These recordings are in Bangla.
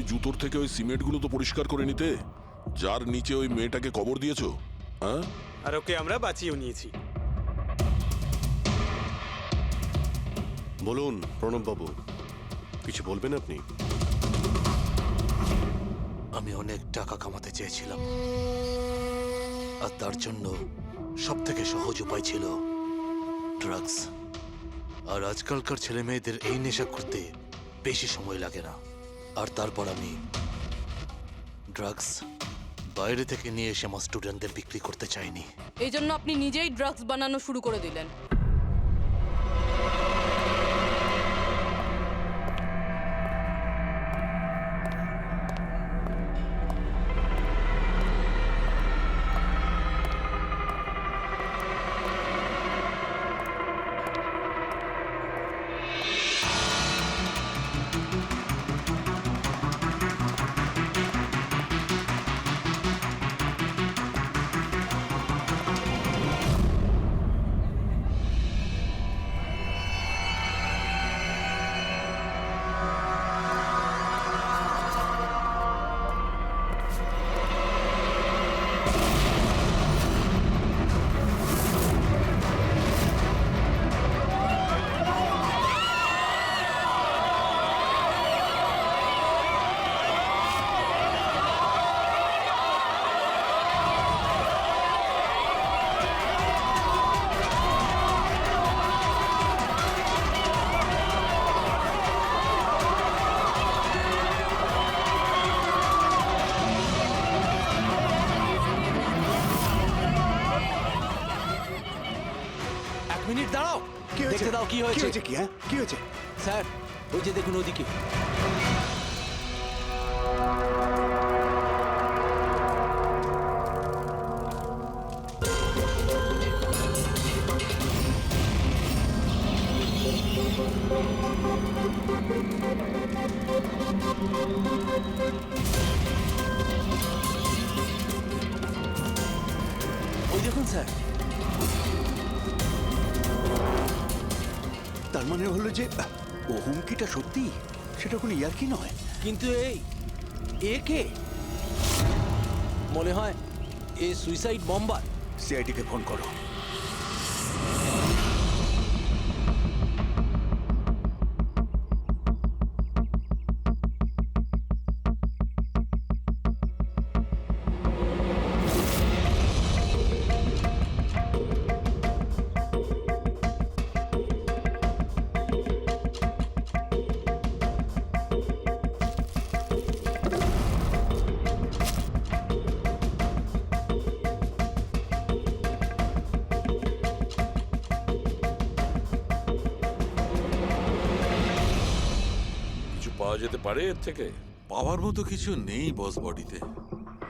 জুতোর থেকে ওই সিমেন্টগুলো তো পরিষ্কার করে নিতে, যার নিচে ওই মেয়েটাকে কবর দিয়েছো। হ্যাঁ, আর ওকে আমরা বাঁচিয়েও নিয়েছি। বলুন প্রণব বাবু, কিছু বলবেন আপনি? আমি অনেক টাকা কামাতে চেয়েছিলাম, আর তার জন্য সব থেকে সহজ উপায় ছিল ড্রাগস। আর আজকালকার ছেলে মেয়েদের এই নেশা করতে বেশি সময় লাগে না। আর তারপর আমি ড্রাগস বাইরে থেকে নিয়ে এসে আমার স্টুডেন্টদের বিক্রি করতে চাইনি। এই জন্য আপনি নিজেই ড্রাগস বানানো শুরু করে দিলেন। মিনিট দাঁড়াও, দেখতে দাও কি হয়েছে। কি হ্যাঁ, কি হয়েছে? স্যার ওই যে দেখুন ওদিকে। ওই দেখুন স্যার। তার মানে হলো যে ও হুমকিটা সত্যি, সেটা কোনো ইয়ার্কি নয়। কিন্তু এ কে? মনে হয় এ সুইসাইড বম্বার। সিআইডিকে ফোন করো। পাওয়া যেতে পারে এর থেকে? পাওয়ার মতো কিছু নেই বস, বডিতে।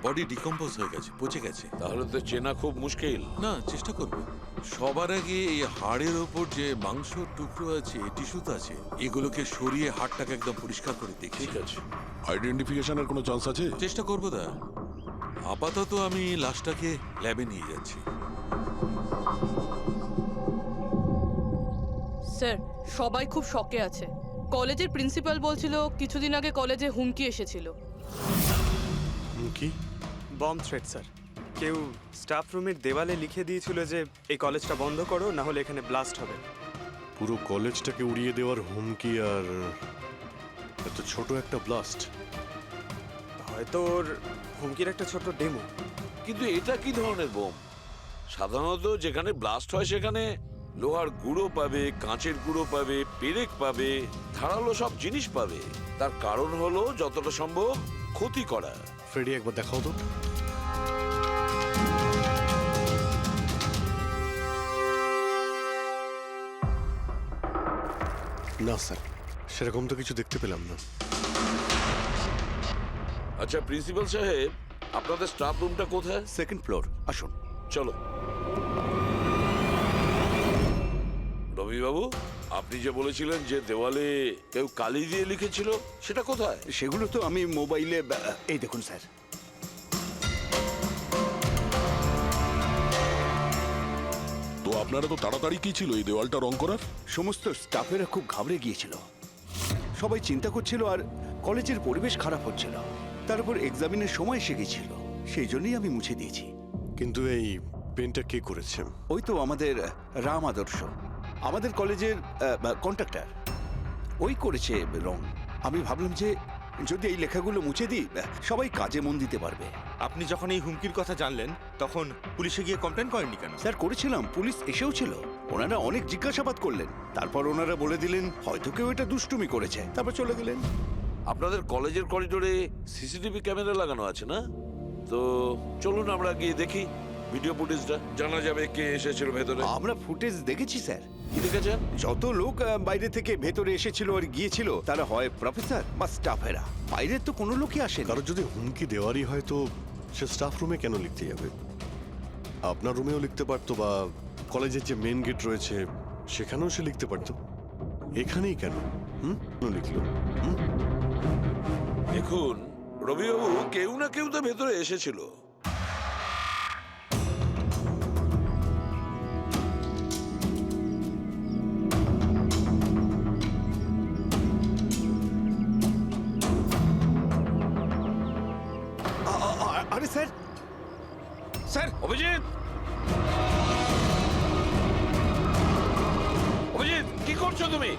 বডি ডিকম্পোজ হয়ে গেছে, পচে গেছে। তাহলে তো চেনা খুব মুশকিল। না, চেষ্টা করব। সবার আগে এই হাড়ের ওপর যে মাংসর টুকরো আছে, টিস্যুতে আছে, এগুলোকে সরিয়ে হাড়টাকে একদম পরিষ্কার করে দেখি। ঠিক আছে, আইডেন্টিফিকেশনের কোনো চান্স আছে? চেষ্টা করবো দা। আপাতত আমি লাশটাকে ল্যাবে নিয়ে যাচ্ছি। স্যার সবাই খুব শকে আছে। কলেজের প্রিন্সিপাল বলছিল কিছুদিন আগে কলেজে হুমকি এসেছিল। কি? Bomb threat sir. কেউ স্টাফ রুমের দেওয়ালে লিখে দিয়েছিল যে এই কলেজটা বন্ধ করো, না হলে এখানে ব্লাস্ট হবে। পুরো কলেজটাকে উড়িয়ে দেওয়ার হুমকি, আর এত ছোট একটা ব্লাস্ট। হয়তো ওর হুমকির একটা ছোট ডেমো। কিন্তু এটা কি ধরনের বোম? সাধারণত যেখানে ব্লাস্ট হয় সেখানে লোহার গুঁড়ো পাবে, কাঁচের গুঁড়ো পাবে, পেরেক পাবে, ধারালো সব জিনিস পাবে। তার কারণ হলো যতটা সম্ভব ক্ষতি করা। ফ্রেডি, একবার দেখাও তো। না স্যার, সেরকম তো কিছু দেখতে পেলাম না। আচ্ছা প্রিন্সিপাল সাহেব, আপনাদের স্টাফ রুমটা কোথায়? সেকেন্ড ফ্লোর, আসুন। চলো। রবিবাবু, আপনি যে বলেছিলেন যে দেওয়ালে কেউ কালি দিয়ে লিখেছিল, সেটা কোথায়? সেগুলো তো আমি মোবাইলে, এই দেখুন স্যার। তো আপনারা তো তাড়াতাড়ি কি ছিল এই দেওয়ালটা রং করার? সমস্ত স্টাফেরা খুব ঘাবড়ে গিয়েছিল। সবাই চিন্তা করছিল আর কলেজের পরিবেশ খারাপ হচ্ছিল, তার উপর এক্সামিনের সময় এসে গেছিল, সেই জন্যই আমি মুছে দিয়েছি। কিন্তু এই পেনটা কে করেছে? ওই তো আমাদের রাম আদর্শ, আমাদের কলেজের কন্ট্রাক্টর, ওই করেছে রং। আমি ভাবলাম যে যদি এই লেখাগুলো মুছে দিই, সবাই কাজে মন দিতে পারবে। আপনি যখন এই হুমকির কথা জানলেন তখন পুলিশে গিয়ে কমপ্লেন করেননি কেন? স্যার করেছিলাম, পুলিশ এসেও ছিল, ওনারা অনেক জিজ্ঞাসাবাদ করলেন, তারপর ওনারা বলে দিলেন হয়তো কেউ এটা দুষ্টুমি করেছে, তারপর চলে গেলেন। আপনাদের কলেজের করিডোরে সিসিটিভি ক্যামেরা লাগানো আছে না? তো চলুন আমরা গিয়ে দেখি ভিডিও ফুটেজটা, জানা যাবে কে এসেছিল ভেতরে। আমরা ফুটেজ দেখেছি স্যার। কি দেখেছেন? যত লোক বাইরে থেকে ভেতরে এসেছিল আর গিয়েছিল তারা হয় প্রফেসর বা স্টাফেরা, বাইরের তো কোনো লোকই আসেনি। কারো যদি হুমকি দেওয়ারই হয় তো সে স্টাফ রুমে কেন লিখতে যাবে? আপনার রুমেও লিখতে পারতো, বা কলেজের যে মেন গেট রয়েছে সেখানেও সে লিখতে পারতো। এখানেই কেন কেন লিখলো? দেখুন রবিবাবু, কেউ না কেউ তো ভেতরে এসেছিল। আরে স্যার, স্যার অভিজিৎ, অভিজিৎ কি করছো তুমি?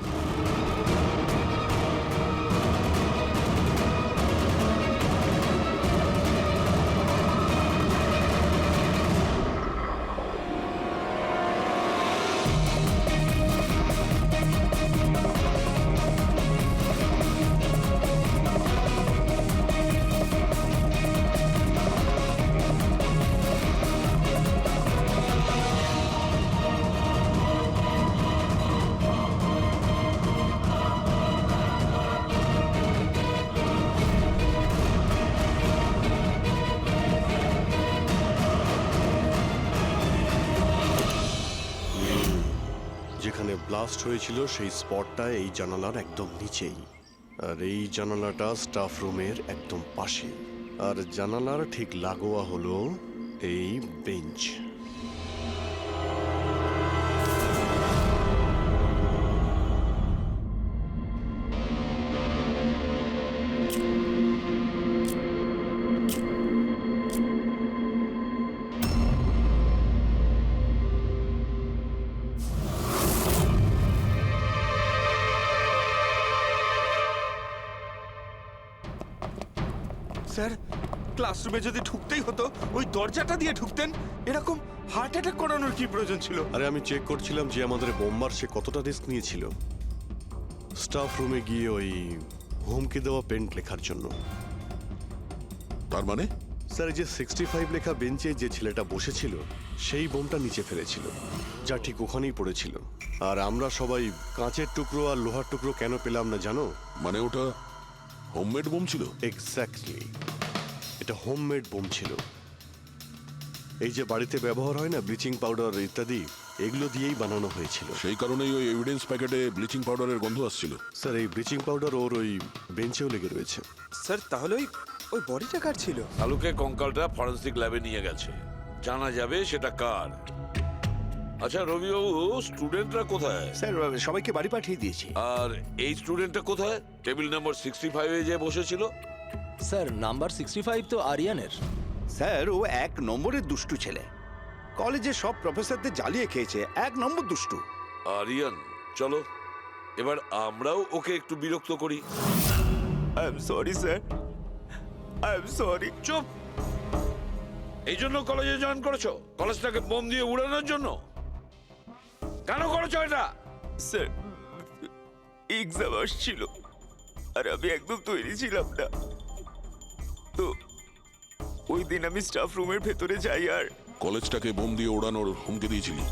যেখানে ব্লাস্ট হয়েছিল সেই স্পটটা এই জানালার একদম নিচেই, আর এই জানালাটা স্টাফ রুমের একদম পাশে, আর জানালার ঠিক লাগোয়া হলো এই বেঞ্চ। স্যার, ক্লাসরুমে যদি ঢুকতেই হতো ওই দরজাটা দিয়ে ঢুকতেন, এরকম হার্ট অ্যাটাক করানোর কি প্রয়োজন ছিল? আরে আমি চেক করছিলাম যে আমাদের বোমবার সে কতটা রিস্ক নিয়েছিল স্টাফ রুমে গিয়ে ওই হুমকি দেওয়া পেন্ট লেখার জন্য। তার মানে স্যার, এই যে 65 লেখা বেঞ্চে যে ছেলেটা বসেছিল সেই বোমটা নিচে ফেলেছিল, যা ঠিক ওখানেই পড়েছিল। আর আমরা সবাই কাঁচের টুকরো আর লোহার টুকরো কেন পেলাম না জানো? মানে ওটা হোমমেড বোম ছিল? এক্স্যাক্টলি, এটা হোমমেড বোম ছিল। এই যে বাড়িতে ব্যবহার হয় না ব্লিচিং পাউডার ইত্যাদি, এগুলো দিয়েই বানানো হয়েছিল। সেই কারণেই ওই এভিডেন্স প্যাকেটে ব্লিচিং পাউডারের গন্ধ আসছিল। স্যার, এই ব্লিচিং পাউডার ওর ওই বেঞ্চেও লেগে রয়েছে। স্যার তাহলে ওই ওই বডিটা কার ছিল? আলুকে কঙ্কালটা ফরেন্সিক ল্যাবে নিয়ে গেছে, জানা যাবে সেটা কার। আচ্ছা রবিবাবু, স্টুডেন্টরা কোথায়? স্যার সবাইকে বাড়ি পাঠিয়ে দিয়েছি। আর এই স্টুডেন্টটা কোথায়? টেবিল নাম্বার 65-এ যে বসেছিল। স্যার নাম্বার 65 তো আরিয়ানের। স্যার ও 1 নম্বরের দুষ্টু ছেলে, কলেজের সব প্রফেসরদের জ্বালিয়ে খেয়েছে, 1 নম্বর দুষ্টু। আরিয়ান, চলো এবার আমরাও ওকে একটু বিরক্ত করি। I am sorry sir, I am sorry. চুপ! এই জন্য কলেজে জয়েন করেছো? কলেজটাকে বোম দিয়ে উড়ানোর জন্য? কেন করেছো এটা? স্যার, এক্সাম আসছিল আর আমি একদম তৈরি ছিলাম না, তো ওই দিন আমি স্টাফ রুমের ভেতরে যাই আর কলেজটাকে বোম দিয়ে ওড়ানোর হুমকি দিয়েছিলি?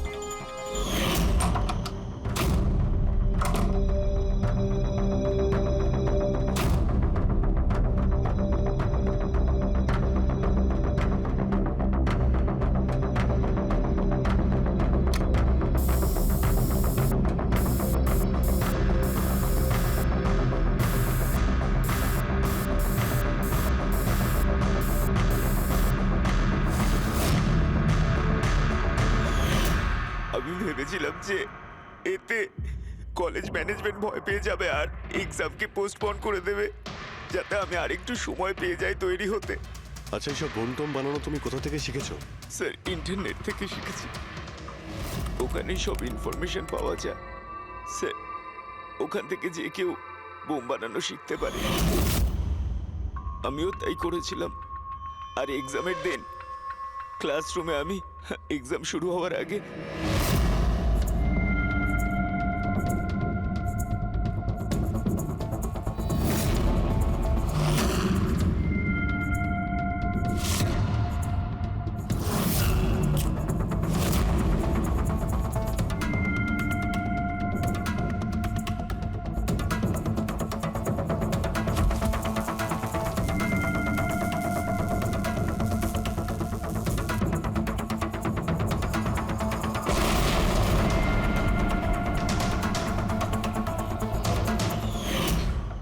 আমি ভেবেছিলাম যে এতে কলেজ ম্যানেজমেন্ট ভয় পেয়ে যাবে আর এক্সামকে পোস্টপোন করে দেবে, যাতে আমি আরেকটু সময় পেয়ে যাই তৈরি হতে। আচ্ছা, এইসব বোম টম বানানো তুমি কোথা থেকে শিখেছো? স্যার ইন্টারনেট থেকে শিখেছি, ওখানেই সব ইনফরমেশন পাওয়া যায় স্যার। ওখান থেকে যে কেউ বোম বানানো শিখতে পারে। আমিও তাই করেছিলাম। আর এক্সামের দিন ক্লাসরুমে আমি এক্সাম শুরু হওয়ার আগে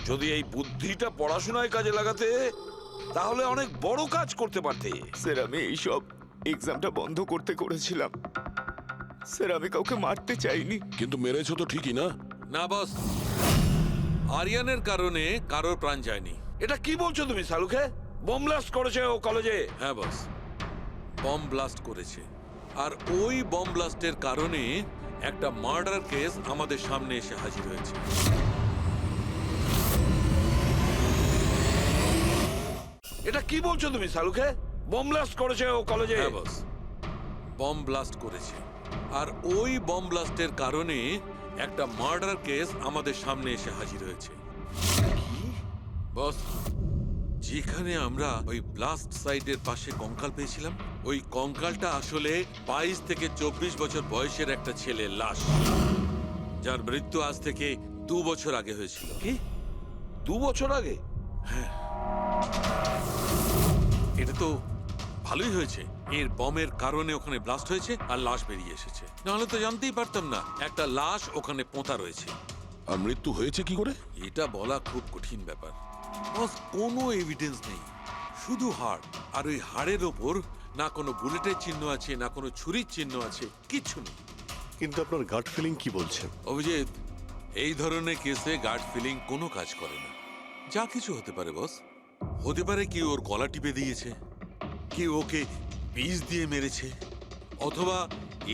যদি এই বুদ্ধিটা পড়াশোনায় কাজে লাগাতে তাহলে অনেক বড় কাজ করতে পারতে। স্যার আমি এইসব এক্সামটা বন্ধ করতে করেছিলাম স্যার। আমি কাউকে মারতে চাইনি। কিন্তু মেরেছো তো ঠিকই না? না বস, আরিয়ানের কারণে কারোর প্রাণ যায়নি। এটা কি বলছো তুমি সালুকে? বোম ব্লাস্ট করেছে ও কলেজে? হ্যাঁ বস, বম ব্লাস্ট করেছে। আর ওই বম ব্লাস্টের কারণে একটা মার্ডার কেস আমাদের সামনে এসে হাজির হয়েছে। এটা কি বলছো তুমি সালুকে? বোম ব্লাস্ট করেছে ও কলেজে? হ্যাঁ বস, বম ব্লাস্ট করেছে। আর ওই বম ব্লাস্টের কারণে একটা মার্ডার কেস আমাদের সামনে এসে হাজির হয়েছে। বস, যেখানে আমরা ওই ব্লাস্ট সাইটের পাশে কঙ্কাল পেয়েছিলাম, ওই কঙ্কালটা আসলে 22 থেকে 24 বছর বয়সের একটা ছেলের লাশ, যার মৃত্যু আজ থেকে 2 বছর আগে হয়েছিল। কি 2 বছর আগে? এটা তো ভালোই হয়েছে, এর বমের কারণে ওখানে ব্লাস্ট হয়েছে আর লাশ বেরিয়ে এসেছে। নাহলে তো জানতেই পারতাম না একটা লাশ ওখানে পোঁতা রয়েছে। আর মৃত্যু হয়েছে কি করে? এটা বলা খুব কঠিন ব্যাপার বস। কোনো এভিডেন্স নেই, শুধু হাড়। আর ওই হাড়ের ওপর না কোনো বুলেটের চিহ্ন আছে, না কোনো ছুরির চিহ্ন আছে, কিচ্ছু নেই। কিন্তু আপনার গাট ফিলিং কি বলছেন? অভিজিৎ, এই ধরনের কেসে গার্ড ফিলিং কোনো কাজ করে না। যা কিছু হতে পারে বস। হতে পারে কেউ ওর গলা টিপে দিয়েছে, কেউ ওকে বিষ দিয়ে মেরেছে, অথবা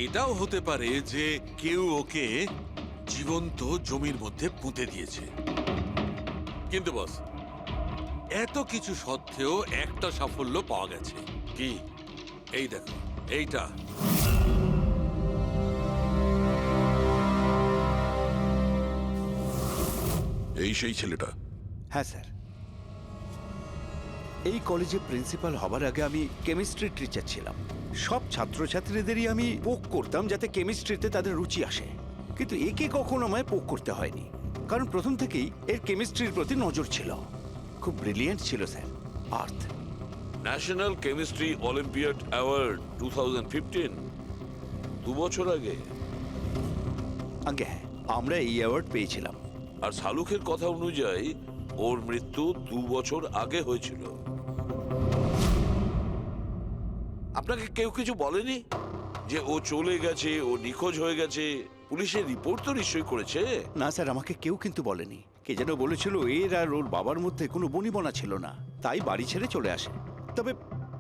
এটাও হতে পারে যে কেউ ওকে জীবন্ত জমির মধ্যে পুঁতে দিয়েছে। কিন্তু বস, এত কিছু সত্ত্বেও একটা সাফল্য পাওয়া গেছে। কি? এই দেখো, এইটা। এই সেই ছেলেটা? হ্যাঁ স্যার, এই কলেজে প্রিন্সিপাল হবার আগে আমি কেমিস্ট্রির টিচার ছিলাম। সব ছাত্রছাত্রীদেরই আমি পোক করতাম যাতে কেমিস্ট্রিতে তাদের রুচি আসে, কিন্তু একে কখনো আমায় পোক করতে হয়নি, কারণ প্রথম থেকেই এর কেমিস্ট্রির প্রতি নজর ছিল। খুব ব্রিলিয়েন্ট ছিল স্যার। আর্থ ন্যাশনাল কেমিস্ট্রি অলিম্পিয়াড অ্যাওয়ার্ড 2015, 2 বছর আগে। আগে হ্যাঁ, আমরা এই অ্যাওয়ার্ড পেয়েছিলাম। আর শালুকের কথা অনুযায়ী ওর মৃত্যু 2 বছর আগে হয়েছিল। আপনাকে কেউ কিছু বলেনি যে ও চলে গেছে, ও নিখোঁজ হয়ে গেছে? পুলিশের রিপোর্ট তো নিশ্চয়ই করেছে। না স্যার, আমাকে কেউ কিন্তু বলেনি। কে যেন বলেছিল এর আর ওর বাবার মধ্যে কোনো বনিবনা ছিল না, তাই বাড়ি ছেড়ে চলে আসে। তবে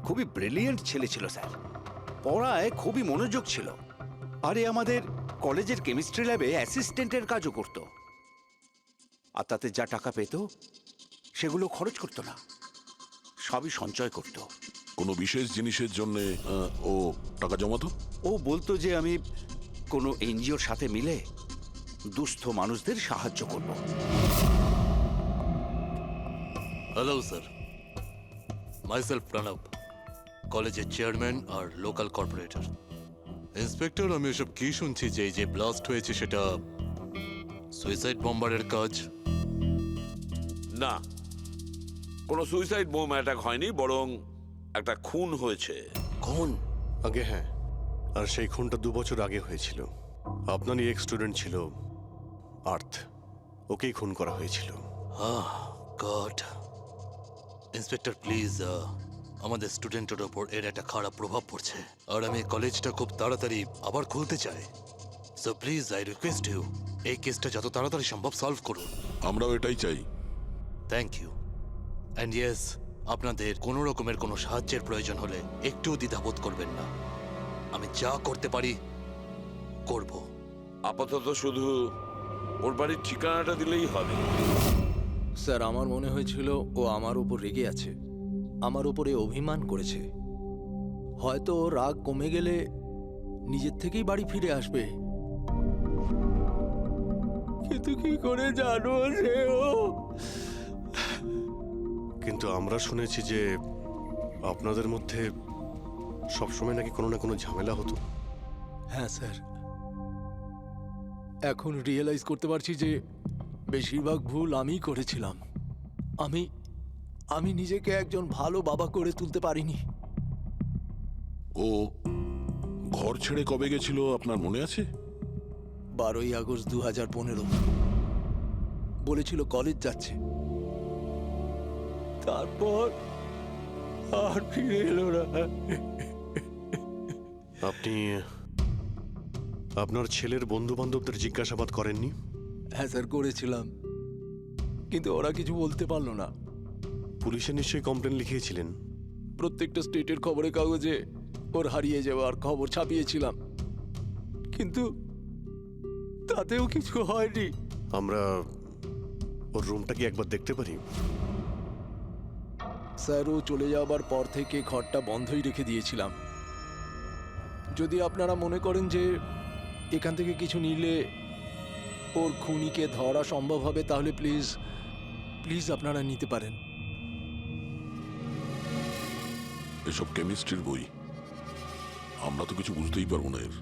খুবই ব্রিলিয়েন্ট ছেলে ছিল স্যার, পড়ায় খুবই মনোযোগ ছিল। আরে আমাদের কলেজের কেমিস্ট্রি ল্যাবে অ্যাসিস্ট্যান্টের কাজও করত। আর তাতে যা টাকা পেত সেগুলো খরচ করতো না, সবই সঞ্চয় করত। কোনো বিশেষ জিনিসের জন্য ও টাকা জমাতো? ও বলতো যে আমি কোনো এনজিওর সাথে মিলে দুস্থ মানুষদের সাহায্য করব। হ্যালো স্যার, মাইসেলফ প্রণব, কলেজের চেয়ারম্যান আর লোকাল কর্পোরেটর। ইন্সপেক্টর, আমি এসব কি শুনছি যে এই যে ব্লাস্ট হয়েছে সেটা সুইসাইড বম্বারের কাজ? না, কোনো সুইসাইড বোম অ্যাটাক হয়নি, বরং একটা খুন হয়েছে। কোন? আগে হ্যাঁ, আর সেই খুনটা 2 বছর আগে হয়েছিল। আপনারই এক স্টুডেন্ট ছিল আর্থ, ওকেই খুন করা হয়েছিল। গড। ইন্সপেক্টর প্লিজ, আমাদের স্টুডেন্টের ওপর এর একটা খারাপ প্রভাব পড়ছে, আর আমি কলেজটা খুব তাড়াতাড়ি আবার খুলতে চাই। So please I request you, এই কেসটা যত তাড়াতাড়ি সম্ভব সলভ করুন। আমরাও এটাই চাই। Thank you. অ্যান্ড ইয়েস, আপনাদের কোনো রকমের কোনো সাহায্যের প্রয়োজন হলে একটুও দ্বিধাবোধ করবেন না। আমি যা করতে পারি করব। আপাতত শুধু ওর বাড়ির ঠিকানাটা দিলেই হবে। স্যার, আমার মনে হয়েছিল ও আমার উপর রেগে আছে, আমার উপরে অভিমান করেছে। হয়তো ওর রাগ কমে গেলে নিজের থেকেই বাড়ি ফিরে আসবে। কিন্তু কি করে জানো সে ও? কিন্তু আমরা শুনেছি যে আপনাদের মধ্যে সবসময় নাকি কোনো না কোনো ঝামেলা হতো। হ্যাঁ স্যার, এখন রিয়েলাইজ করতে পারছি যে বেশিরভাগ ভুল আমিই করেছিলাম। আমি নিজেকে একজন ভালো বাবা করে তুলতে পারিনি। ও ঘর ছেড়ে কবে গেছিল আপনার মনে আছে? 12ই আগস্ট 2015 বলেছিল কলেজ যাচ্ছে, তারপর আর ফিরে এলো না। আপনি আপনার ছেলের বন্ধু বান্ধবদের জিজ্ঞাসাবাদ করেননি? হ্যাঁ স্যার, করেছিলাম, কিন্তু ওরা কিছু বলতে পারলো না। পুলিশে নিশ্চয়ই কমপ্লেন লিখিয়েছিলেন? প্রত্যেকটা স্টেটের খবরের কাগজে ওর হারিয়ে যাওয়ার খবর ছাপিয়েছিলাম, কিন্তু তাতেও কিছু হয়নি। আমরা ওর রুমটা কি একবার দেখতে পারি? স্যার, ও চলে যাওয়ার পর থেকে ঘরটা বন্ধই রেখে দিয়েছিলাম। যদি আপনারা মনে করেন যে এখান থেকে কিছু নিলে ওর খুনিকে ধরা সম্ভব হবে, তাহলে প্লিজ প্লিজ আপনারা নিতে পারেন। এসব কেমিস্ট্রির বই, আমরা তো কিছু বুঝতেই পারবো না এর।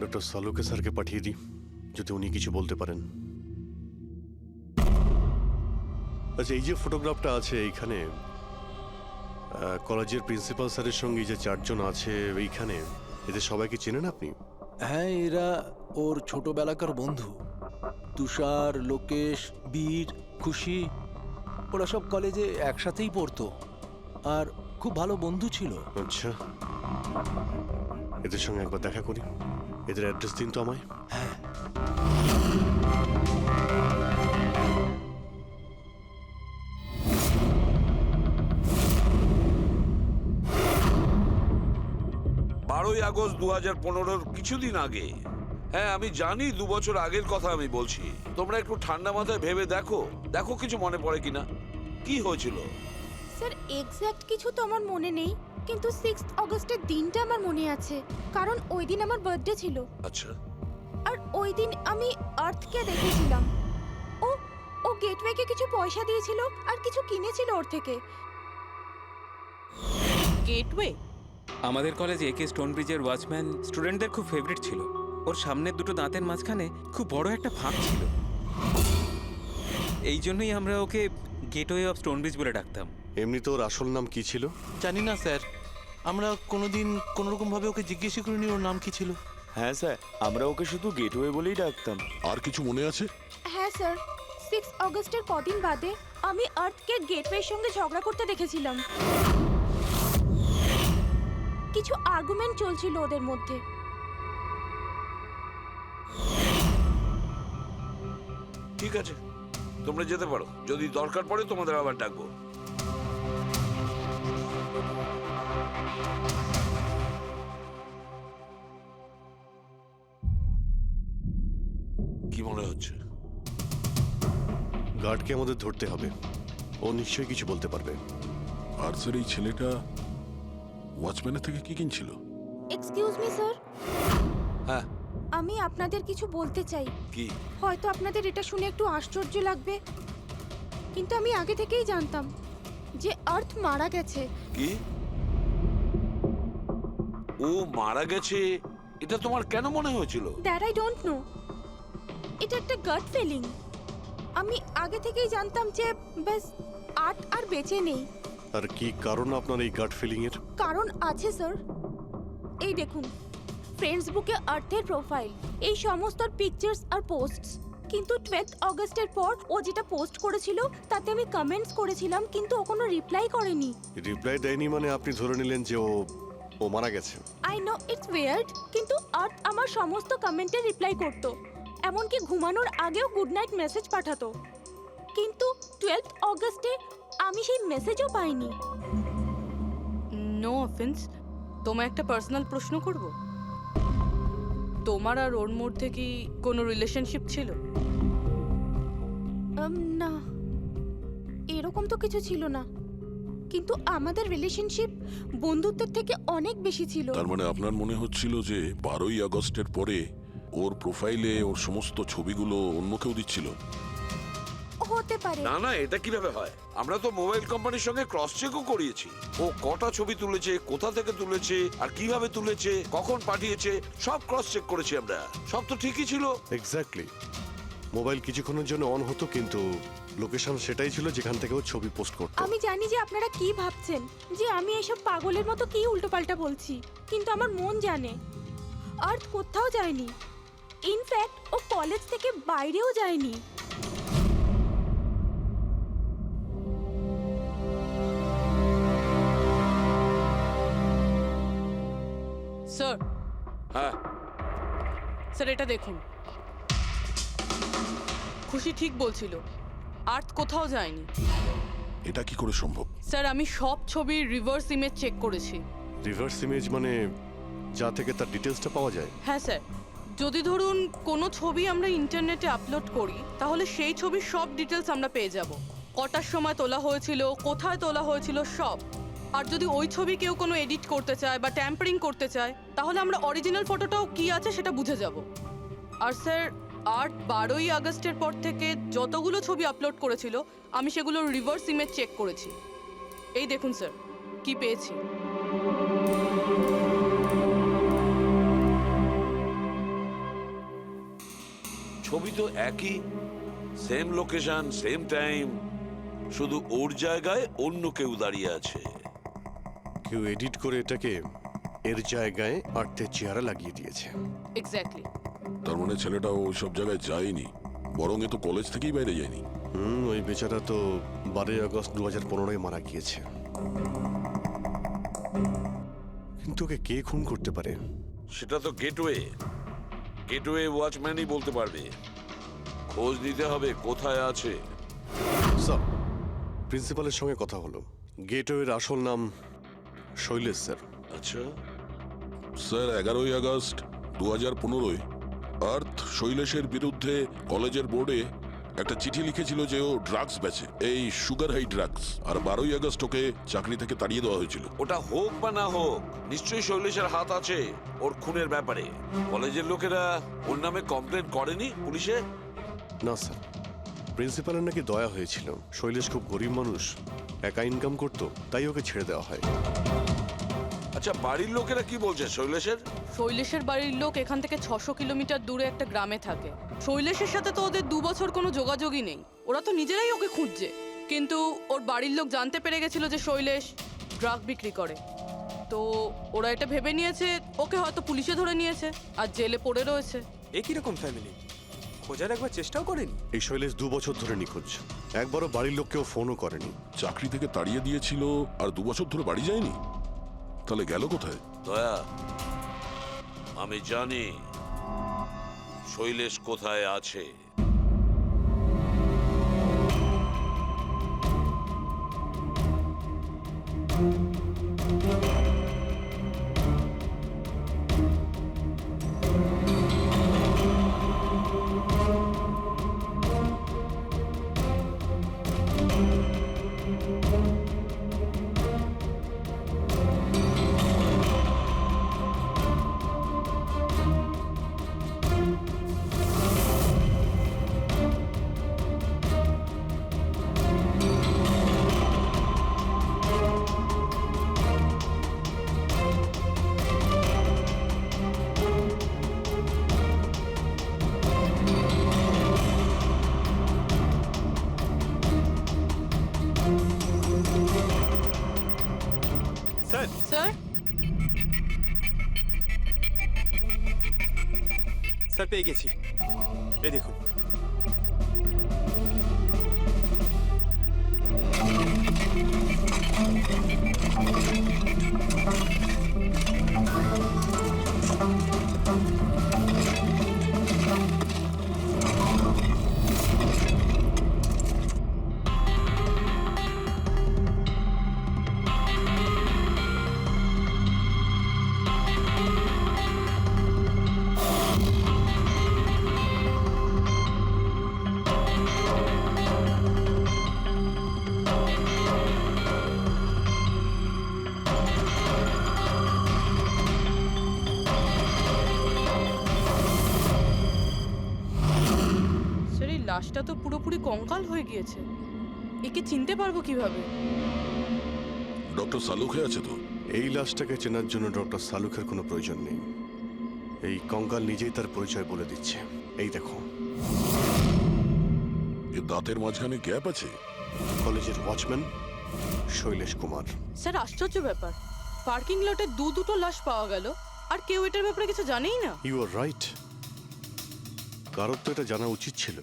ডক্টর সালুকে স্যারকে পাঠিয়ে দিই, যদি উনি কিছু বলতে পারেন। আচ্ছা, এই যে ফটোগ্রাফটা আছে এইখানে, কলেজের প্রিন্সিপাল স্যারের সঙ্গে যে 4 জন আছে এইখানে, এদের সবাইকে চেনেন আপনি? হ্যাঁ, এরা ওর ছোটবেলাকার বন্ধু। তুষার, লোকেশ, বীর, খুশি, ওরা সব কলেজে একসাথেই পড়তো আর খুব ভালো বন্ধু ছিল। আচ্ছা, এদের সঙ্গে একবার দেখা করি। এদের অ্যাড্রেস দিন তো আমায়। হ্যাঁ, 12ই আগস্ট 2015 কিছুদিন আগে। হ্যাঁ, আমি জানি 2 বছর আগের কথা আমি বলছি। তোমরা একটু ঠান্ডা মাথায় ভেবে দেখো দেখো কিছু মনে পড়ে কিনা, কি হয়েছিল। স্যার, এক্স্যাক্ট কিছু তো আমার মনে নেই, কিন্তু 6 অগস্টের দিনটা আমার মনে আছে, কারণ ওই দিন আমার বার্থডে ছিল। আচ্ছা, আর ওই দিন আমি আর্থকে দেখেছিলাম। ও ও গেটওয়েকে কিছু পয়সা দিয়েছিল আর কিছু কিনেছিল ওর থেকে। গেটওয়ে? আমাদের কলেজে একে স্টোনব্রিজের ওয়াচম্যান স্টুডেন্টদের খুব ফেভারিট ছিল। ওর সামনের দুটো দাঁতের মাঝখানে খুব বড় একটা ফাঁক ছিল, এই জন্যই আমরা ওকে গেটওয়ে অফ স্টোনব্রিজ বলে ডাকতাম। এমনি তো ওর আসল নাম কি ছিল? জানি না স্যার, আমরা কোনোদিন কোনোরকম ভাবে ওকে জিজ্ঞেস করিনি ওর নাম কি ছিল। হ্যাঁ স্যার, আমরা ওকে শুধু গেটওয়ে বলেই ডাকতাম। আর কিছু মনে আছে? হ্যাঁ স্যার, 6 অগস্টের কদিন বাদে আমি আর্থকে গেটওয়ের সঙ্গে ঝগড়া করতে দেখেছিলাম। কিছু আর্গুমেন্ট চলছিল ওদের মধ্যে। ঠিক আছে, তোমরা যেতে পারো। যদি দরকার পড়ে তোমাদের আবার ডাকবো। কি মনে হচ্ছে? গার্ডকে আমাদের ধরতে হবে, ও নিশ্চয়ই কিছু বলতে পারবে। আর স্যার, এই ছেলেটা ওয়াচম্যানের থেকে কি কিনছিল? এক্সকিউজ মি স্যার, হ্যাঁ, আমি আপনাদের কিছু বলতে চাই। কি? হয়তো আপনাদের এটা শুনে একটু আশ্চর্য লাগবে, কিন্তু আমি আগে থেকেই জানতাম যে আর্থ মারা গেছে। কি? ও মারা গেছে এটা তোমার কেন মনে হয়েছিল? দ্যাট আই ডোন্ট নো, এটা একটা গাট ফিলিং। আমি আগে থেকেই জানতাম যে ব্যাস আর্থ আর বেঁচে নেই। আর কি কারণ আপনার এই গাট ফিলিং এর? কারণ আছে স্যার, এই দেখুন ফেসবুকে আর্থের প্রোফাইল, এই সমস্ত পিকচার্স আর পোস্টস। কিন্তু 12 অগস্টের পর ও যেটা পোস্ট করেছিল তাতে আমি কমেন্টস করেছিলাম, কিন্তু ও কোনো রিপ্লাই করেনি। রিপ্লাই দেয়নি মানে আপনি ধরে নিলেন যে ও মারা গেছে? আই নো ইটস ওয়ার্ড, কিন্তু আর্থ আমার সমস্ত কমেন্টে রিপ্লাই করতো, এমনকি ঘুমানোর আগেও গুড নাইট মেসেজ পাঠাতো। কিন্তু 12th অগস্টে আমি সেই মেসেজও পাইনি। নো অফেন্স, তোমায় একটা পার্সোনাল প্রশ্ন করব। তোমার আর ওর মধ্যে কি কোনো রিলেশনশিপ ছিল? না, এরকম তো কিছু ছিল না, কিন্তু আমাদের রিলেশনশিপ বন্ধুত্বের থেকে অনেক বেশি ছিল। তার মানে আপনার মনে হচ্ছিল যে 12ই আগস্টের পরে ওর প্রোফাইলে ওর সমস্ত ছবিগুলো অন্য কেউ দিচ্ছিল? হতে পারে। না না, এটা কিভাবে হয়? আমরা তো মোবাইল কোম্পানির সঙ্গে ক্রস চেকও করিয়েছি। ও কটা ছবি তুলেছে, কোথা থেকে তুলেছে, আর কিভাবে তুলেছে, কখন পাঠিয়েছে, সব ক্রস চেক করেছি আমরা। সব তো ঠিকই ছিল। এক্স্যাক্টলি। মোবাইল কিছুক্ষণের জন্য অন হতো, কিন্তু লোকেশন সেটাই ছিল যেখান থেকে ও ছবি পোস্ট করতো। আমি জানি যে আপনারা কি ভাবছেন, যে আমি এসব পাগলের মতো কি উল্টোপাল্টা বলছি, কিন্তু আমার মন জানে আর্থ কোথাও যায়নি। ইনফ্যাক্ট ও কলেজ থেকে বাইরেও যায়নি। স্যার, হ্যাঁ, স্যার এটা দেখুন। খুশি ঠিক বলছিল, আর্থ কোথাও যায়নি। এটা কি করে সম্ভব? স্যার, আমি সব ছবির রিভার্স ইমেজ চেক করেছি। রিভার্স ইমেজ মানে যা থেকে তার ডিটেলসটা পাওয়া যায়? হ্যাঁ স্যার, যদি ধরুন কোনো ছবি আমরা ইন্টারনেটে আপলোড করি, তাহলে সেই ছবির সব ডিটেলস আমরা পেয়ে যাব। কটার সময় তোলা হয়েছিল, কোথায় তোলা হয়েছিল, সব। আর যদি ওই ছবি কেউ কোনো এডিট করতে চায় বা ট্যাম্পারিং করতে চায়, তাহলে আমরা অরিজিনাল ফটোটাও কি আছে সেটা বুঝে যাব। আর স্যার, 12ই আগস্টের পর থেকে যতগুলো ছবি আপলোড করেছিল, আমি সেগুলোর রিভার্স ইমেজ চেক করেছি। এই দেখুন স্যার, কি পেয়েছি। ছবি তো একই, সেম লোকেশন, সেম টাইম, শুধু ওর জায়গায় অন্য কেউ দাঁড়িয়ে আছে। কেউ এডিট করে এটাকে এর জায়গায় আর্থের চেহারা লাগিয়ে দিয়েছে। এক্স্যাক্টলি। তার মানে ছেলেটা ওই সব জায়গায় যায়নি, বরং এ তো কলেজ থেকেই বাইরে যায়নি। ওই বেচারা তো 12ই আগস্ট 2015 মারা গিয়েছে। কিন্তু ওকে কে খুন করতে পারে? সেটা তো গেটওয়ে ওয়াচম্যানই বলতে পারবে। খোঁজ নিতে হবে কোথায় আছে। স্যার, প্রিন্সিপালের সঙ্গে কথা হলো। গেটওয়ের আসল নাম শৈলেশ স্যার। আচ্ছা স্যার, 11ই আগস্ট 2015 আর্থ শৈলেশের বিরুদ্ধে কলেজের বোর্ডে একটা চিঠি লিখেছিল যে ও ড্রাগস বেচে, এই সুগার হাই ড্রাগস। আর 12ই আগস্ট ওকে চাকরি থেকে তাড়িয়ে দেওয়া হয়েছিল। ওটা হোক বা না হোক, নিশ্চয়ই শৈলেশের হাত আছে ওর খুনের ব্যাপারে। কলেজের লোকেরা ওর নামে কমপ্লেন করেনি পুলিশে? না স্যার, প্রিন্সিপালের নাকি দয়া হয়েছিল। শৈলেশ খুব গরিব মানুষ, একা ইনকাম করতো, তাই ওকে ছেড়ে দেওয়া হয়। আচ্ছা, বাড়ির লোকেরা কি বলছে শৈলেশের? শৈলেশের বাড়ির লোক এখান থেকে 600 কিলোমিটার দূরে একটা গ্রামে থাকে। শৈলেশের সাথে তো ওদের 2 বছর কোনো যোগাযোগই নেই। ওরা তো নিজেরাই ওকে খুঁজছে। কিন্তু ওর বাড়ির লোক জানতে পেরে গেছিল যে শৈলেশ ড্রাগ বিক্রি করে। তো ওরা এটা ভেবে নিয়েছে ওকে হয়তো পুলিশে ধরে নিয়েছে আর জেলে পড়ে রয়েছে। এ কিরকম ফ্যামিলি? খোঁজার একবার চেষ্টাও করেনি? এই শৈলেশ 2 বছর ধরে নিখোঁজ। একবারও বাড়ির লোককেও ফোনও করেনি। চাকরি থেকে তাড়িয়ে দিয়েছিল আর 2 বছর ধরে বাড়ি যায়নি? তাহলে গেল কোথায়? দয়া, আমি জানি শৈলেশ কোথায় আছে। স্যার, স্যার, স্যার পেয়ে গেছি। এই দেখুন। লাশটা তো পুরোপুরি কঙ্কাল হয়ে গিয়েছে। একে চিনতে পারবো কিভাবে? ডক্টর সালুখে আছে তো? এই লাশটাকে চেনার জন্য ডক্টর সালুখের কোনো প্রয়োজন নেই। এই কঙ্কাল নিজেই তার পরিচয় বলে দিচ্ছে। এই দেখো, এর দাঁতের মাঝখানে গ্যাপ আছে। কলেজের ওয়াচম্যান শৈলেশ কুমার। স্যার, আশ্চর্য ব্যাপার, পার্কিং লটে দুটো লাশ পাওয়া গেল আর কেউ এটার ব্যাপারে কিছু জানেই না। You are right. কারোর তো এটা জানা উচিত ছিল।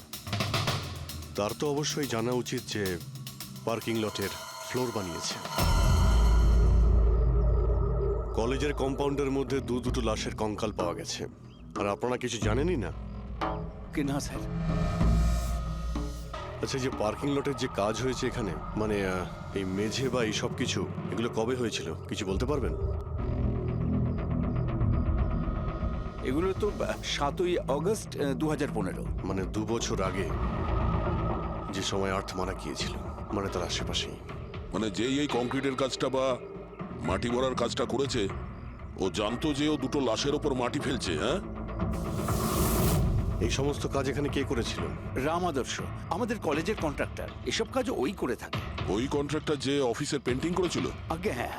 তার তো অবশ্যই জানা উচিত যে পার্কিং লটের ফ্লোর বানিয়েছে। কলেজের কম্পাউন্ডের মধ্যে দুটো লাশের কঙ্কাল পাওয়া গেছে, আর আপনারা কিছু জানেনই না। কি না স্যার? আচ্ছা, যে পার্কিং লটের যে কাজ হয়েছে এখানে, মানে এই মেঝে বা এই সব কিছু, এগুলো কবে হয়েছিল কিছু বলতে পারবেন? এগুলো তো 7ই অগস্ট 2015। মানে 2 বছর আগে, যে সময় আর্থ মারা গিয়েছিল, মানে তার আশেপাশেই। মানে যেই এই কংক্রিটের কাজটা বা মাটি ভরার কাজটা করেছে, ও জানতো যে ও দুটো লাশের ওপর মাটি ফেলছে। হ্যাঁ, এই সমস্ত কাজ এখানে কে করেছিল? রাম আদর্শ, আমাদের কলেজের কন্ট্রাক্টর। এসব কাজ ওই করে থাকে। ওই কন্ট্রাক্টর যে অফিসের পেন্টিং করেছিল? আগে হ্যাঁ,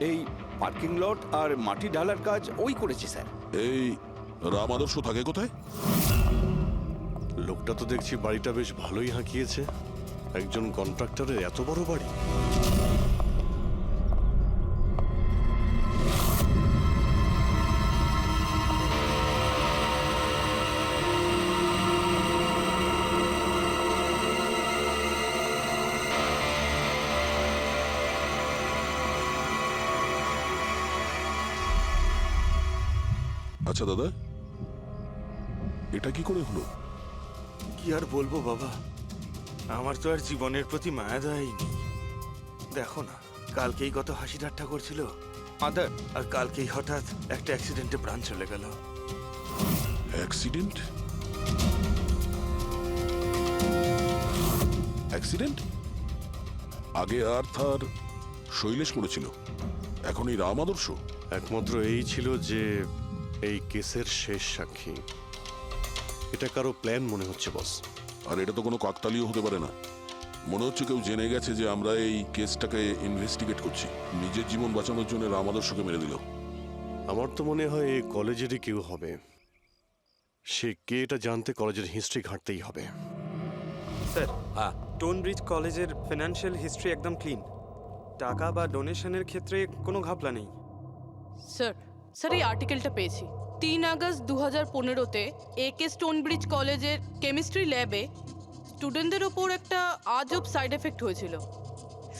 এই পার্কিং লট আর মাটি ঢালার কাজ ওই করেছে স্যার। এই রাম আদর্শ থাকে কোথায়? লোকটা তো দেখছি বাড়িটা বেশ ভালোই হাঁকিয়েছে। একজন কন্ট্রাক্টরের এত বড় বাড়ি। আচ্ছা দাদা, এটা কি করে হলো? কি আর বলবো বাবা, আমার তো আর জীবনের প্রতি মায়া দেয়নি। দেখো না, কালকেই কত হাসি ঠাট্টা করছিল আদার, আর কালকেই হঠাৎ একটা অ্যাক্সিডেন্টে প্রাণ চলে গেল। অ্যাক্সিডেন্ট? অ্যাক্সিডেন্ট? আগে আর্থ আর শৈলেশ করেছিল, এখন এই রাম আদর্শ। একমাত্র এই ছিল যে এই কেসের শেষ সাক্ষী। এটা কারো প্ল্যান মনে হচ্ছে বস। আর এটা তো কোনো কাকতালীয় হতে পারে না। মনে হচ্ছে কেউ জেনে গেছে যে আমরা এই কেসটাকে ইনভেস্টিগেট করছি। নিজের জীবন বাঁচানোর জন্য রাম আদর্শকে মেরে দিল। আমার তো মনে হয় এই কলেজেরই কেউ হবে। সে কে এটা জানতে কলেজের হিস্ট্রি ঘাঁটতেই হবে। স্যার, হ্যাঁ, স্টোনব্রিজ কলেজের ফিনান্সিয়াল হিস্ট্রি একদম ক্লিন। টাকা বা ডোনেশনের ক্ষেত্রে কোনো ঘাপলা নেই। স্যার, এই আর্টিকেলটা পেয়েছি। 3 আগস্ট 2015-তে একে স্টোনব্রিজ কলেজের কেমিস্ট্রি ল্যাবে স্টুডেন্টদের ওপর একটা আজব সাইড এফেক্ট হয়েছিল।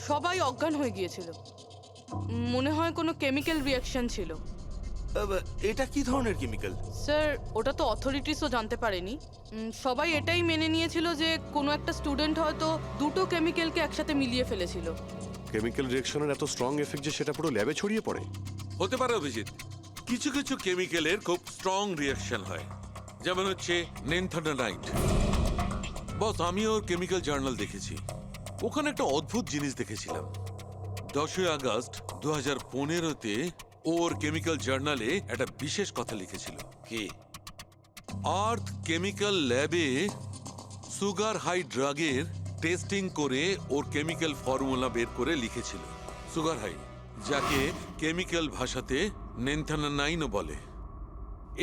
সবাই অজ্ঞান হয়ে গিয়েছিল। মনে হয় কোনো কেমিক্যাল রিয়াকশন ছিল। এটা কি ধরনের কেমিক্যাল? স্যার, ওটা তো অথরিটিসও জানতে পারেনি। সবাই এটাই মেনে নিয়েছিল যে কোনো একটা স্টুডেন্ট হয়তো দুটো কেমিক্যালকে একসাথে মিলিয়ে ফেলেছিল। কেমিক্যাল রিঅ্যাকশনের এত স্ট্রং এফেক্ট যে সেটা পুরো ল্যাবে ছড়িয়ে পড়ে। হতে পারে অভিজিৎ, কিছু কিছু কেমিক্যালের খুব স্ট্রং রিয়াকশন হয়, যেমন হচ্ছে নেনথানাইট। বস, আমি ওর কেমিক্যাল জার্নাল দেখেছি। ওখানে একটা অদ্ভুত জিনিস দেখেছিলাম। 10ই আগস্ট 2015-তে ওর কেমিক্যাল জার্নালে একটা বিশেষ কথা লিখেছিল। কি? আর্থ কেমিক্যাল ল্যাবে সুগার হাই ড্রাগের টেস্টিং করে ওর কেমিক্যাল ফর্মুলা বের করে লিখেছিল সুগার হাই, যাকে কেমিক্যাল ভাষাতে নেনথানাইনও বলে।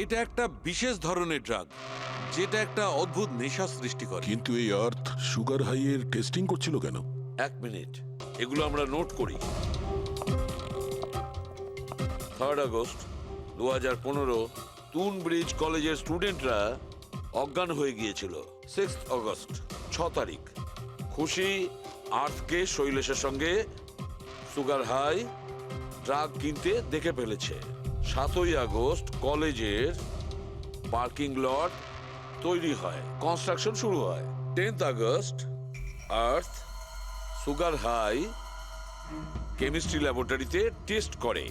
এটা একটা বিশেষ ধরনের ড্রাগ, যেটা একটা অদ্ভুত নেশা সৃষ্টি করে। কিন্তু এই আর্থ সুগার হাইয়ের টেস্টিং করছিল কেন? 1 মিনিট, এগুলো আমরা নোট করি। 3 আগস্ট 2015 স্টোনব্রিজ কলেজের স্টুডেন্টরা অজ্ঞান হয়ে গিয়েছিল। 6 আগস্ট 6 তারিখ খুশি আর্থকে শৈলেশের সঙ্গে সুগার হাই ড্রাগ কিনতে দেখে ফেলেছে। 7ই আগস্ট কলেজের পার্কিং লট তৈরি হয়, কনস্ট্রাকশন শুরু হয়। 10th আগস্ট আর্থ সুগার হাই কেমিস্ট্রি ল্যাবরেটরিতে টেস্ট করে।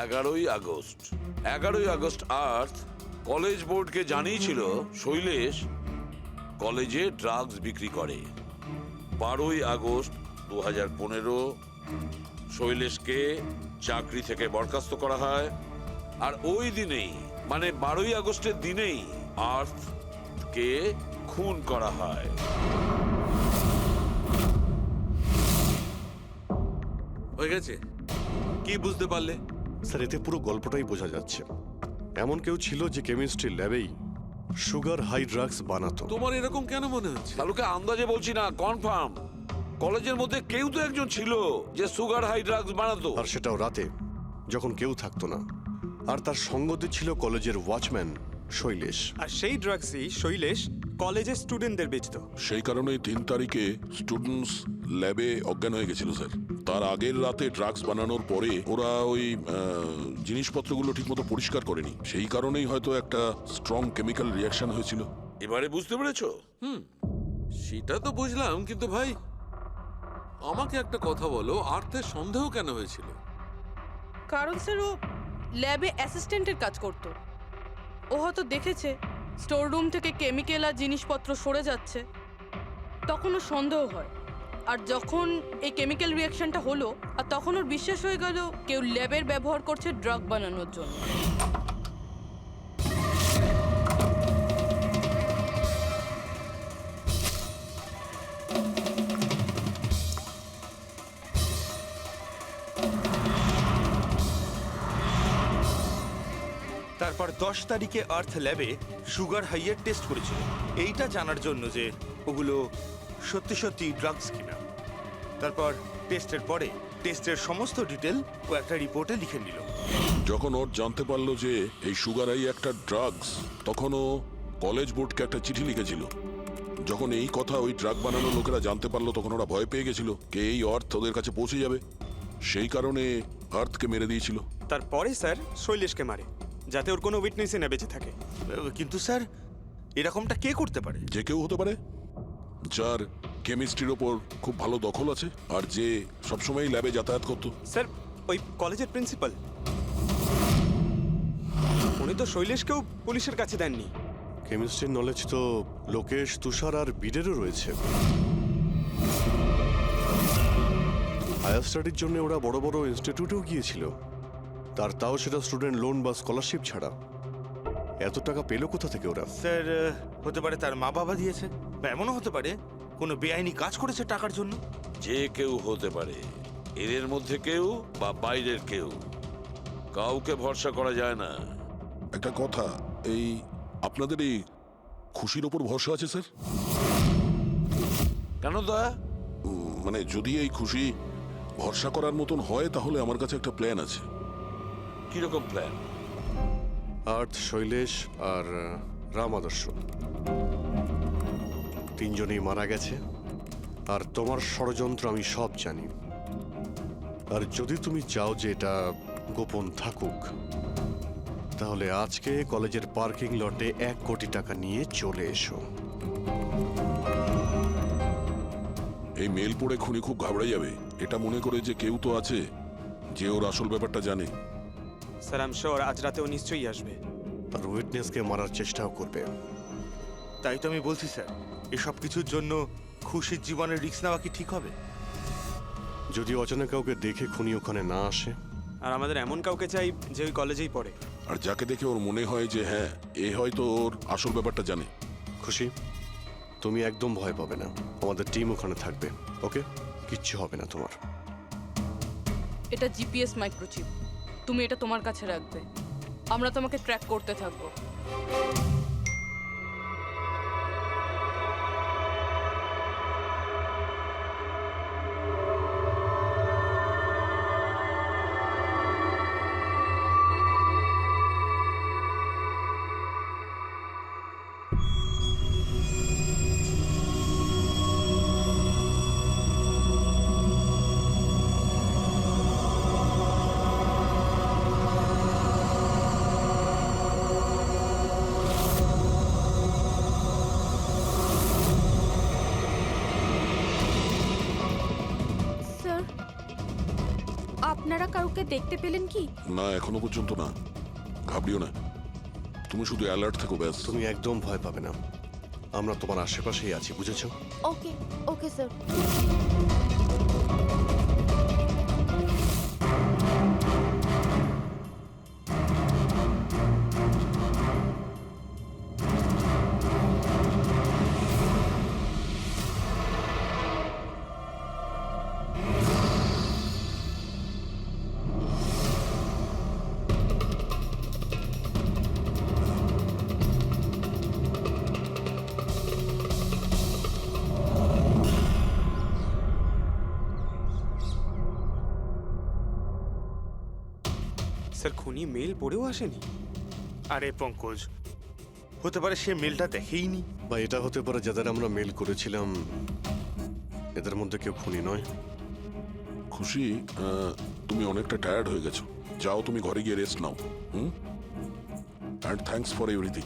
11ই আগস্ট আর্থ কলেজ বোর্ডকে জানিয়েছিল শৈলেশ কলেজে ড্রাগস বিক্রি করে। 12ই আগস্ট 2015 শৈলেশকে চাকরি থেকে বরখাস্ত করা হয়। আর ওই দিনেই, মানে 12ই আগস্টের দিনেই আর্থ বাবাকে খুন করা হয়। হয়ে গেছে? কি বুঝতে পারলে? স্যার, এতে পুরো গল্পটাই বোঝা যাচ্ছে। এমন কেউ ছিল যে কেমিস্ট্রি ল্যাবেই সুগার হাই ড্রাগস বানাতো। তোমার এরকম কেন মনে হচ্ছে? তালুকে আন্দাজে বলছি না, কনফার্ম। কলেজের মধ্যে কেউ তো একজন ছিল যে সুগার হাই ড্রাগস বানাতো। আর সেটাও রাতে, যখন কেউ থাকতো না। আর তার সঙ্গতে ছিল কলেজের ওয়াচম্যান শৈলেশ। আর সেই ড্রাগসই শৈলেশ কলেজের স্টুডেন্টদের বেচতো। সেই কারণেই 3 তারিখে স্টুডেন্টস ল্যাবে অজ্ঞান হয়ে গেছিল স্যার। তার আগের রাতে ড্রাগস বানানোর পরে ওরা ওই জিনিসপত্রগুলো ঠিকমতো পরিষ্কার করেনি। সেই কারণেই হয়তো একটা স্ট্রং কেমিক্যাল রিয়াকশন হয়েছিল। এবারে বুঝতে পেরেছো? সেটা তো বুঝলাম, কিন্তু ভাই আমাকে একটা কথা বলো, আর্থের সন্দেহ কেন হয়েছিল? কারণ স্যার ও ল্যাবে অ্যাসিস্ট্যান্টের কাজ করত। ও হয়তো দেখেছে স্টোর রুম থেকে কেমিক্যাল আর জিনিসপত্র সরে যাচ্ছে, তখন ওর সন্দেহ হয়। আর যখন এই কেমিক্যাল রিয়াকশনটা হলো, আর তখন ওর বিশ্বাস হয়ে গেল কেউ ল্যাবের ব্যবহার করছে ড্রাগ বানানোর জন্য। তারপর 10 তারিখে আর্থ ল্যাবে সুগার হাইয়ের টেস্ট করেছিল, এইটা জানার জন্য যে ওগুলো সত্যি সত্যি ড্রাগস কিনা। তারপর টেস্টের পরে টেস্টের সমস্ত ডিটেল ও একটা রিপোর্টে লিখে নিল। যখন ওর জানতে পারলো যে এই সুগার হাই একটা ড্রাগস, তখন ও কলেজ বোর্ডকে একটা চিঠি লিখেছিল। যখন এই কথা ওই ড্রাগ বানানোর লোকেরা জানতে পারলো, তখন ওরা ভয় পেয়ে গেছিল কে এই অর্থ ওদের কাছে পৌঁছে যাবে। সেই কারণে আর্থকে মেরে দিয়েছিল। তারপরে স্যার শৈলেশকে মারে, যাতে ওর কোনো উইটনেসই না বেঁচে থাকে। কিন্তু স্যার, এরকমটা কে করতে পারে? যে কেউ হতে পারে, যার কেমিস্ট্রির ওপর খুব ভালো দখল আছে আর যে সবসময় ল্যাবে যাতায়াত করতো। স্যার, ওই কলেজের প্রিন্সিপাল, উনি তো শৈলেশকেও পুলিশের কাছে দেননি। কেমিস্ট্রির নলেজ তো লোকেশ, তুষার আর বীরেরও রয়েছে। হায়ার স্টাডির জন্য ওরা বড় বড় ইনস্টিটিউটেও গিয়েছিল। তাও সেটা স্টুডেন্ট লোন বা স্কলারশিপ ছাড়া। এত টাকা পেলো কোথা থেকে ওরা? স্যার, হতে পারে তার মা বাবা দিয়েছে, বা এমনও হতে পারে কোনো বেআইনি কাজ করেছে টাকার জন্য। যে কেউ হতে পারে, এদের মধ্যে কেউ বা বাইরের কেউ। কাউকে ভরসা করা যায় না। একটা কথা, এই আপনাদের এই খুশির ওপর ভরসা আছে স্যার? কেন দা? মানে যদি এই খুশি ভরসা করার মতন হয়, তাহলে আমার কাছে একটা প্ল্যান আছে। কিরকম প্ল্যান? আর্থ, শৈলেশ আর রাম আদর্শ তিনজনেই মারা গেছে। আর তোমার ষড়যন্ত্র আমি সব জানি। আর যদি তুমি চাও যে এটা গোপন থাকুক, তাহলে আজকে কলেজের পার্কিং লটে 1 কোটি টাকা নিয়ে চলে এসো। এই মেল পড়ে খুনি খুব ঘাবড়ে যাবে, এটা মনে করে যে কেউ তো আছে যে ওর আসল ব্যাপারটা জানে। স্যার, আই এম শিওর আজ রাতে ও নিশ্চয়ই আসবে। আর উইটনেসকে মারার চেষ্টাও করবে। তাই তো আমি বলছি স্যার, এসব কিছুর জন্য খুশির জীবনের রিস্ক নেওয়া কি ঠিক হবে? যদি অচেনা কাউকে দেখে খুনি ওখানে না আসে। আর আমাদের এমন কাউকে চাই যে ওই কলেজেই পড়ে। আর যাকে দেখে ওর মনে হয় যে হ্যাঁ, এ হয়তো ওর আসল ব্যাপারটা জানে। খুশি, তুমি একদম ভয় পাবে না। আমাদের টিম ওখানে থাকবে। ওকে, কিচ্ছু হবে না তোমার। এটা জিপিএস মাইক্রোচিপ, তুমি এটা তোমার কাছে রাখবে। আমরা তোমাকে ট্র্যাক করতে থাকবো। স্যার, আপনারা কাউকে দেখতে পেলেন কি? না, এখনো পর্যন্ত না। ঘাবড়িও না, তুমি শুধু অ্যালার্ট থেকো ব্যাস। তুমি একদম ভয় পাবে না। আমরা তোমার আশেপাশেই আছি, বুঝেছো? ওকে ওকে স্যার। স্যার খুনি মেল পড়েও আসেনি? আরে পঙ্কজ, হতে পারে সে মেলটা দেখেইনি। বা এটা হতে পারে যাদের আমরা মেল করেছিলাম এদের মধ্যে কেউ খুনি নয়। খুশি, তুমি অনেকটা টায়ার্ড হয়ে গেছো, যাও তুমি ঘরে গিয়ে rest now. And thanks for everything.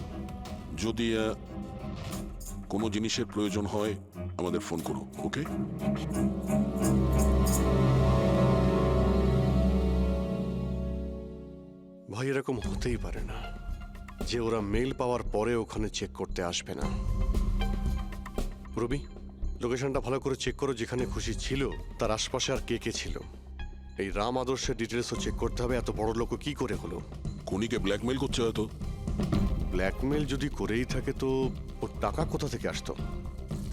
যদি কোনো জিনিসের প্রয়োজন হয় আমাদের ফোন করো, ওকে? ভাই এরকম হতেই পারে না যে ওরা মেল পাওয়ার পরে ওখানে চেক করতে আসবে না। রবি, লোকেশনটা ভালো করে চেক করো, যেখানে খুশি ছিল তার আশপাশে আর কে কে ছিল। এই রাম আদর্শের ডিটেলসও চেক করতে হবে, এত বড় লোক কি করে হলো। খুনিকে ব্ল্যাকমেল করছে হয়তো। ব্ল্যাকমেল যদি করেই থাকে তো ওর টাকা কোথা থেকে আসতো?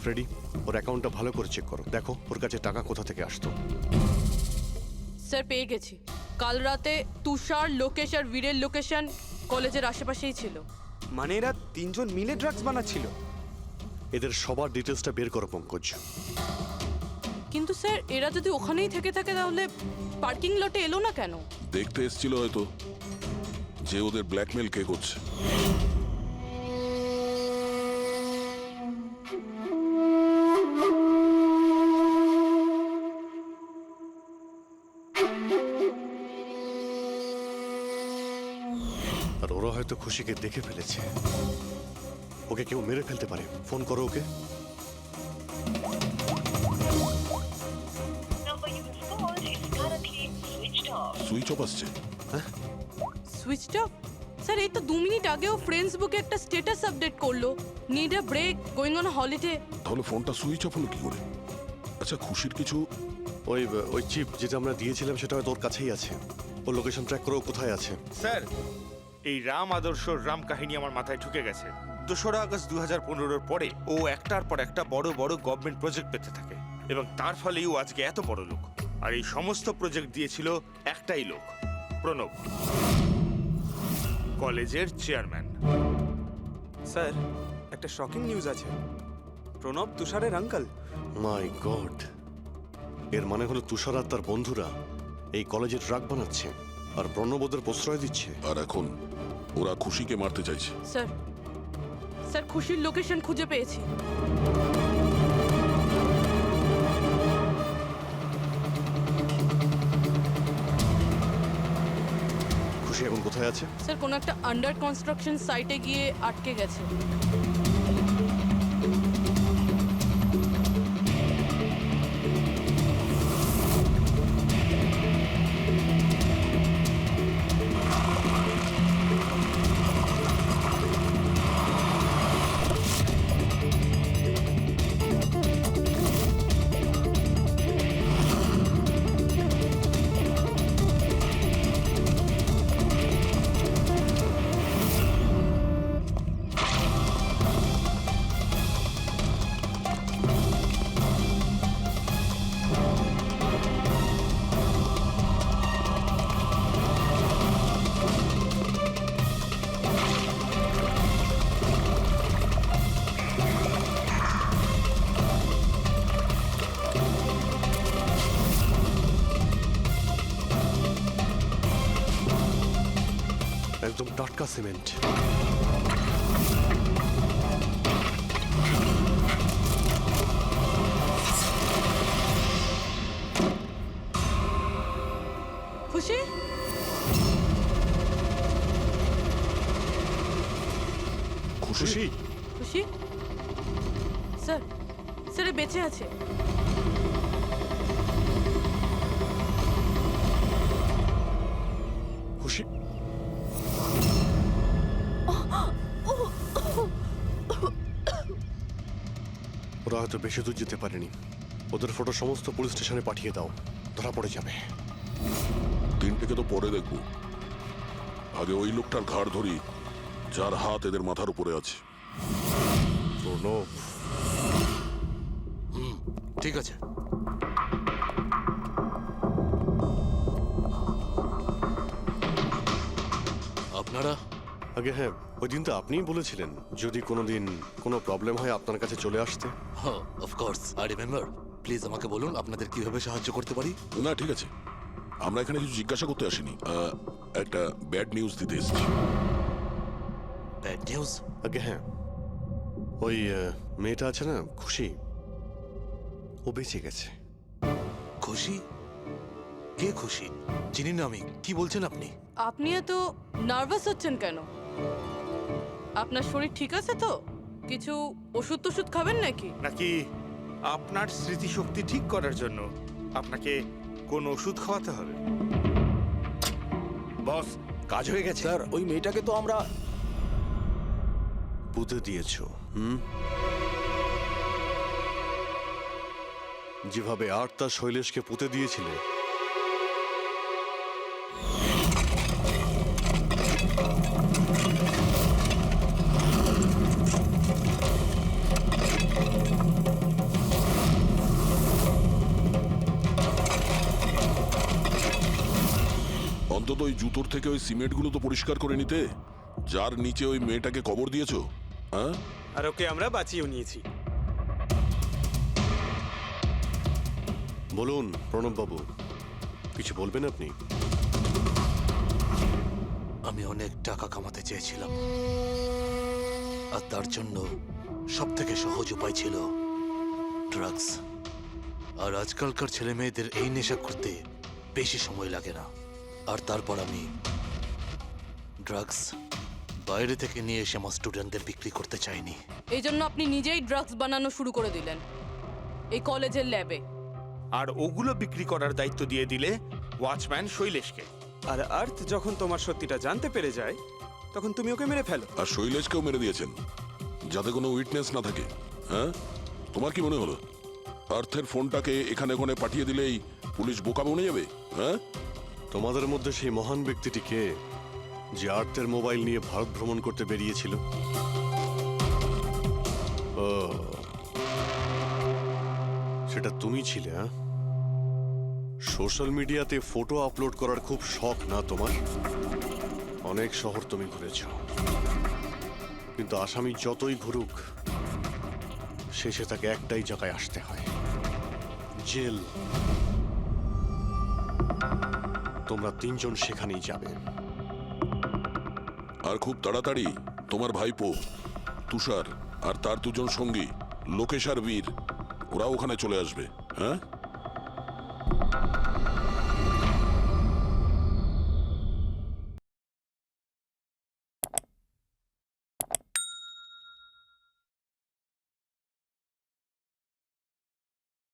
ফ্রেডি, ওর অ্যাকাউন্টটা ভালো করে চেক করো, দেখো ওর কাছে টাকা কোথা থেকে আসতো। স্যার পেয়ে গেছি। কাল রাতে তুষার, লোকেশ আর বীরের লোকেশন কলেজের আশেপাশেই ছিল। মানে এরা তিনজন মিলে ড্রাগস বানাচ্ছিল? এদের সবার ডিটেলসটা বের করো পঙ্কজ। কিন্তু স্যার এরা যদি ওখানেই থেকে থাকে তাহলে পার্কিং লটে এলো না কেন? দেখতে এসেছিল হয়তো যে ওদের ব্ল্যাকমেল কে করছে। আর ওরা হয়তো খুশিকে দেখে ফেলেছে, ওকে কেউ মেরে ফেলতে পারে। ফোন করো ওকে। সুইচ অফ আসছে। Switch off? স্যার এই তো 2 মিনিট আগেও ফেসবুকে একটা স্ট্যাটাস আপডেট করলো, need a break, going on holiday. তাহলে ফোনটা সুইচ অফ হলো কি করে? আচ্ছা, খুশির কিছু ওই চিপ যেটা আমরা দিয়েছিলাম সেটা হয়তো ওর কাছেই আছে। ও লোকেশন ট্র্যাক করো কোথায় আছে। স্যার, এই রাম আদর্শর রাম কাহিনী আমার মাথায় ঢুকে গেছে। 2রা আগস্ট 2015-র পরে ও একটার পর একটা বড় বড় গভর্নমেন্ট প্রজেক্ট পেতে থাকে এবং তার ফলেই ও আজকে এত বড় লোক। আর এই সমস্ত প্রজেক্ট দিয়েছিল একটাই লোক, প্রণব, কলেজের চেয়ারম্যান। স্যার একটা শকিং নিউজ আছে, প্রণব তুষারের আঙ্কেল। মাই গড, এর মানে হলো তুষার আর তার বন্ধুরা এই কলেজে ড্রাগ বানাচ্ছে আর প্রণব ওদের প্রশ্রয় দিচ্ছে। আর এখন ওরা খুশিকে মারতে চাইছে। স্যার স্যার খুশির লোকেশন খুঁজে পেয়েছি। খুশি এখন কোথায় আছে? স্যার কোনো একটা আন্ডার কনস্ট্রাকশন সাইটে গিয়ে আটকে গেছে। একদম টাটকা সিমেন্ট। খুশি? খুশি? খুশি? স্যার স্যার এ বেঁচে আছে। খুশি? ওরা হয়তো বেশি দূর যেতে পারেনি। ওদের ফটো সমস্ত পুলিশ স্টেশনে পাঠিয়ে দাও, ধরা পড়ে যাবে। 3টেকে তো পরে দেখবো, আগে ওই লোকটার ঘাড় ধরি যার হাত এদের মাথার উপরে আছে। প্রণব। ঠিক আছে। আপনারা? আগে হ্যাঁ, ওই দিন তো আপনিই বলেছিলেন যদি কোনোদিন কোনো প্রবলেম হয় আপনার কাছে চলে আসতে। হ্যাঁ, অফকোর্স আই রিমেম্বার। প্লিজ আমাকে বলুন আপনাদের কিভাবে সাহায্য করতে পারি। না ঠিক আছে, আমরা এখানে কিছু জিজ্ঞাসা করতে আসিনি। একটা ব্যাড নিউজ দিতে এসেছি। Bad news? আগে হ্যাঁ, ওই মেয়েটা আছে না, খুশি, ও বেঁচে গেছে। খুশি? কে খুশি? চিনি না আমি। কি বলছেন আপনি? আপনি এত নার্ভাস হচ্ছেন কেন? আপনার শরীর ঠিক আছে তো? কিছু ওষুধ টষুধ খাবেন নাকি? নাকি আপনার স্মৃতিশক্তি ঠিক করার জন্য আপনাকে কোন ওষুধ খাওয়াতে হবে? বস, কাজ হয়ে গেছে স্যার ওই মেয়েটাকে তো আমরা পুঁতে দিয়েছো, যেভাবে আর্তা শৈলেশকে পুঁতে দিয়েছিলে, অন্তত ওই জুতোর থেকে ওই সিমেন্টগুলো তো পরিষ্কার করে নিতে, যার নিচে ওই মেয়েটাকে কবর দিয়েছো। হ্যাঁ, আর ওকে আমরা বাঁচিয়েও নিয়েছি। বলুন প্রণব বাবু, কিছু বলবেন আপনি? আমি অনেক টাকা কামাতে চেয়েছিলাম, আর তার জন্য সব থেকে সহজ উপায় ছিল ড্রাগস। আর আজকালকার ছেলে মেয়েদের এই নেশা করতে বেশি সময় লাগে না। আর তারপর আমি ড্রাগস বাইরে থেকে নিয়ে এসে আমার স্টুডেন্টদের বিক্রি করতে চাইনি। এই জন্য আপনি নিজেই ড্রাগস বানানো শুরু করে দিলেন এই কলেজের ল্যাবে। আর ওগুলো বিক্রি করার দায়িত্ব দিয়ে দিলে ওয়াচম্যান শৈলেশকে। আর আর্থ যখন তোমার সত্যিটা জানতে পেরে যায়, তখন তুমি ওকে মেরে ফেলো। আর শৈলেশকেও মেরে দিয়েছেন, যাতে কোনো উইটনেস না থাকে। হ্যাঁ, তোমার কি মনে হলো আর্থের ফোনটাকে এখানে ওখানে পাঠিয়ে দিলেই পুলিশ বোকা বনে যাবে? হ্যাঁ, তোমাদের মধ্যে সেই মহান ব্যক্তিটি কে, যে আর্থের মোবাইল নিয়ে ভারত ভ্রমণ করতে বেরিয়েছিল? ও, সেটা তুমি ছিলে? হ্যাঁ, সোশ্যাল মিডিয়াতে ফটো আপলোড করার খুব শখ না তোমার? অনেক শহর তুমি ঘুরেছ, কিন্তু আসামি যতই ঘুরুক শেষে তাকে একটাই জায়গায় আসতে হয়, জেল। তোমরা তিনজন সেখানেই যাবে। আর খুব তাড়াতাড়ি তোমার ভাইপো তুষার আর তার দুজন সঙ্গী লোকেশ আর বীর, ওরা ওখানে চলে আসবে। হ্যাঁ,